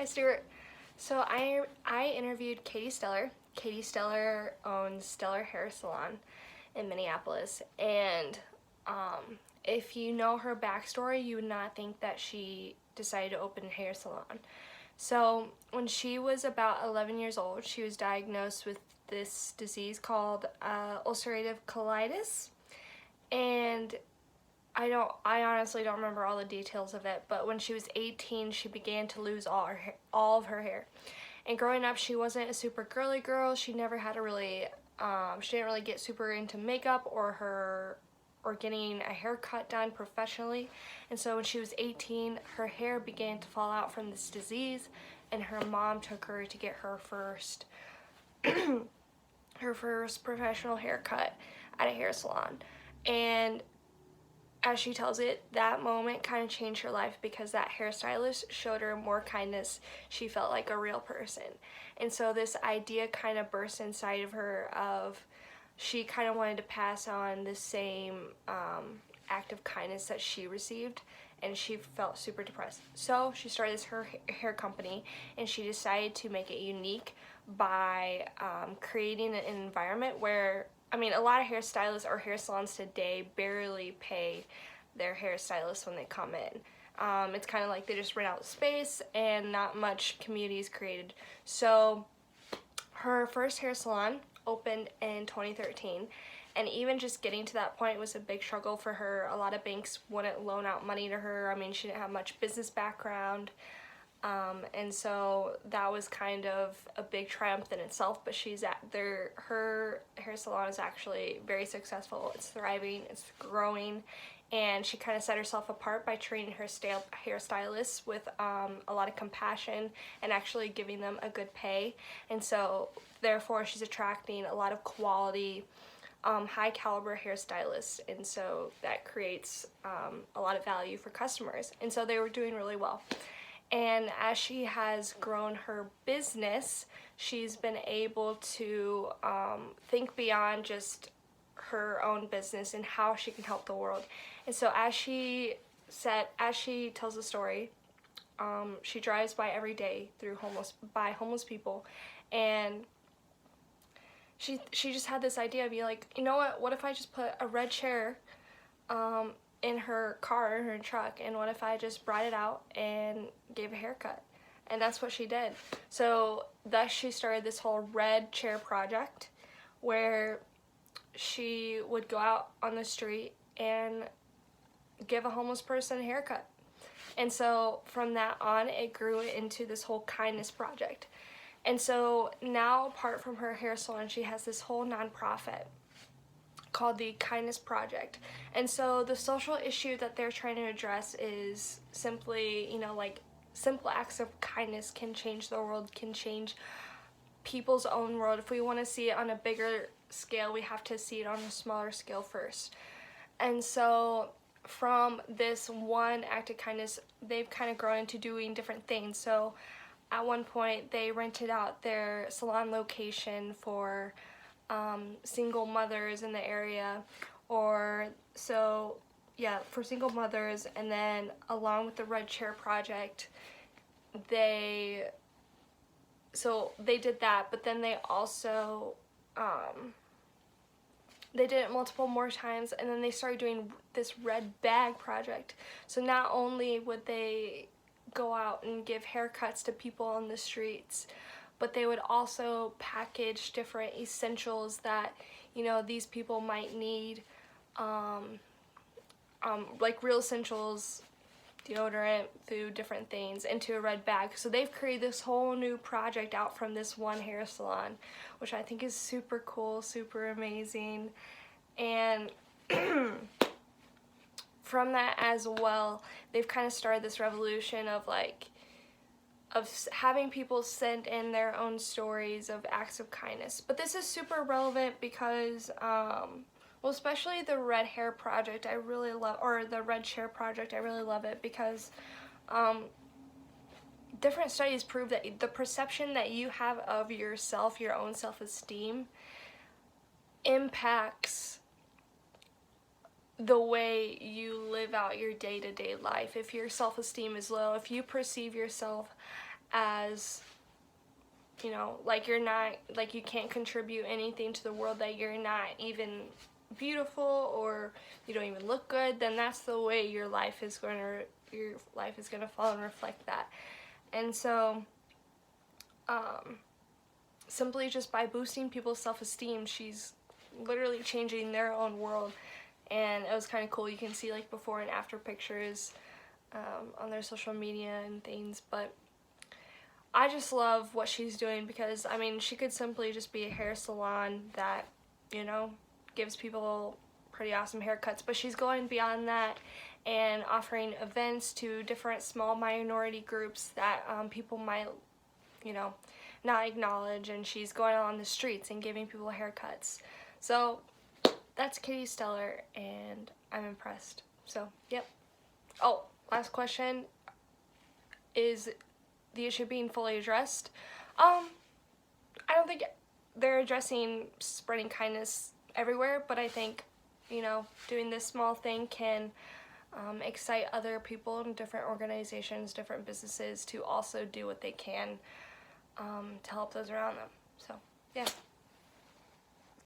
Hi, Stuart. So I interviewed Katie Stellar. Katie Stellar owns Stellar Hair Salon in Minneapolis, and if you know her backstory, you would not think that she decided to open a hair salon. So when she was about 11 years old, she was diagnosed with this disease called ulcerative colitis, and I honestly don't remember all the details of it, but when she was 18, she began to lose all of her hair. And growing up, she wasn't a super girly girl. She never had a really, she didn't really get super into makeup or getting a haircut done professionally. And so when she was 18, her hair began to fall out from this disease, and her mom took her to get her first, her first professional haircut at a hair salon. And as she tells it, that moment kind of changed her life because that hairstylist showed her more kindness. She felt like a real person. And so this idea kind of burst inside of her of she kind of wanted to pass on the same act of kindness that she received, and she felt super depressed. So she started her hair company, and she decided to make it unique by creating an environment where a lot of hairstylists or hair salons today barely pay their hairstylists when they come in. It's kind of like they just rent out space and not much community is created. So her first hair salon opened in 2013, and even just getting to that point was a big struggle for her. A lot of banks wouldn't loan out money to her. She didn't have much business background. And so that was kind of a big triumph in itself, but her hair salon is actually very successful. It's thriving, it's growing, and she kind of set herself apart by training her hairstylists with a lot of compassion and actually giving them a good pay. And so therefore she's attracting a lot of quality, high caliber hairstylists, and so that creates a lot of value for customers. And so they were doing really well. And as she has grown her business, she's been able to think beyond just her own business and how she can help the world. And so as she tells the story, she drives by every day through homeless people, and she just had this idea of being like, you know what if I just put a red chair in her car, her truck, and what if I just brought it out and gave a haircut? And that's what she did. So thus she started this whole red chair project where she would go out on the street and give a homeless person a haircut. And so from that on, it grew into this whole kindness project. And so now, apart from her hair salon, she has this whole nonprofit called the Kindness Project. And so the social issue that they're trying to address is simply, simple acts of kindness can change the world, can change people's own world. If we want to see it on a bigger scale, we have to see it on a smaller scale first. And so from this one act of kindness, they've kind of grown into doing different things. So at one point, they rented out their salon location for single mothers in the area, for single mothers. And then along with the Red Chair Project, they did that, but then they also they did it multiple more times, and then they started doing this Red Bag Project. So not only would they go out and give haircuts to people on the streets, but they would also package different essentials that these people might need, like real essentials, deodorant, food, different things, into a red bag. So they've created this whole new project out from this one hair salon, which I think is super cool, super amazing. And from that as well, they've kind of started this revolution of having people send in their own stories of acts of kindness. But this is super relevant because, especially the Red Hair Project, I really love, or the Red Chair Project, I really love it because different studies prove that the perception that you have of yourself, your own self-esteem, impacts the way you live out your day-to-day life. If your self-esteem is low, if you perceive yourself as, you know, like you're not, like you can't contribute anything to the world, that you're not even beautiful or you don't even look good, then that's the way your life is going to fall and reflect that. And so simply just by boosting people's self-esteem, she's literally changing their own world. And it was kind of cool. You can see like before and after pictures on their social media and things. But I just love what she's doing, because I mean, she could simply just be a hair salon that, you know, gives people pretty awesome haircuts, but she's going beyond that and offering events to different small minority groups that people might, you know, not acknowledge, and she's going on the streets and giving people haircuts. So that's Katie Stellar, and I'm impressed. So, yep. Oh, last question. Is the issue being fully addressed? I don't think they're addressing spreading kindness everywhere, but I think, you know, doing this small thing can excite other people in different organizations, different businesses to also do what they can to help those around them. So, yeah.